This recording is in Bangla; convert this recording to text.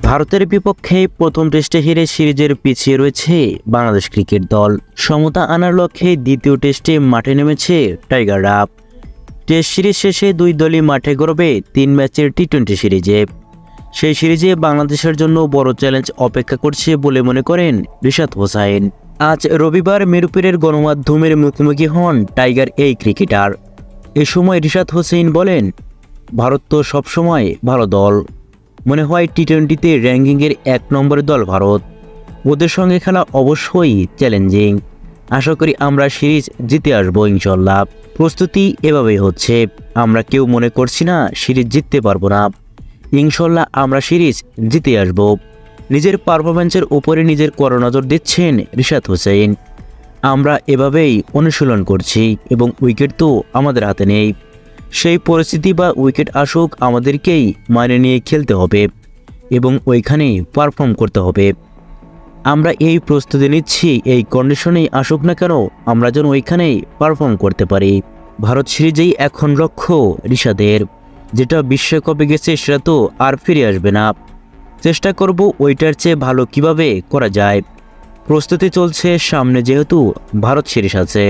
ভারতের বিপক্ষে প্রথম টেস্টে হেরে সিরিজের পিছিয়ে রয়েছে বাংলাদেশ ক্রিকেট দল। সমতা আনার লক্ষ্যে দ্বিতীয় টেস্টে মাঠে নেমেছে টাইগাররা। টেস্ট সিরিজ শেষে দুই দলই মাঠে গড়বে 3 ম্যাচের টি-20 সিরিজে। সেই সিরিজে বাংলাদেশের জন্য বড় চ্যালেঞ্জ অপেক্ষা করছে বলে মনে করেন রিশাদ হোসাইন। আজ রবিবার মিরপুরের গণমাধ্যমের মুখোমুখি হন টাইগার এই ক্রিকেটার। এ সময় রিশাদ হোসাইন বলেন, ভারত তো সবসময় ভালো দল, মনে হয় টি-20তে র্যাঙ্কিংয়ের 1 নম্বরের দল ভারত। ওদের সঙ্গে খেলা অবশ্যই চ্যালেঞ্জিং। আশা করি আমরা সিরিজ জিতে আসবো ইনশাল্লাহ। প্রস্তুতি এভাবেই হচ্ছে, আমরা কেউ মনে করছি না সিরিজ জিততে পারবো না। ইনশাল্লাহ আমরা সিরিজ জিতে আসবো। নিজের পারফরম্যান্সের উপরে নিজের কড়া নজর দিচ্ছেন রিশাদ হোসেন। আমরা এভাবেই অনুশীলন করছি এবং উইকেট তো আমাদের হাতে নেই। সেই পরিস্থিতি বা উইকেট আসুক আমাদেরকেই মানে নিয়ে খেলতে হবে এবং ওইখানেই পারফর্ম করতে হবে। আমরা এই প্রস্তুতি নিচ্ছি, এই কন্ডিশনেই আসুক না কেন আমরা যেন ওইখানেই পারফর্ম করতে পারি। ভারত সিরিজেই এখন লক্ষ্য রিশাদের, যেটা বিশ্বকাপে গেছে সেটা তো আর ফিরে আসবে না। চেষ্টা করব ওইটার চেয়ে ভালো কিভাবে করা যায়। প্রস্তুতি চলছে, সামনে যেহেতু ভারত সিরিজ আছে।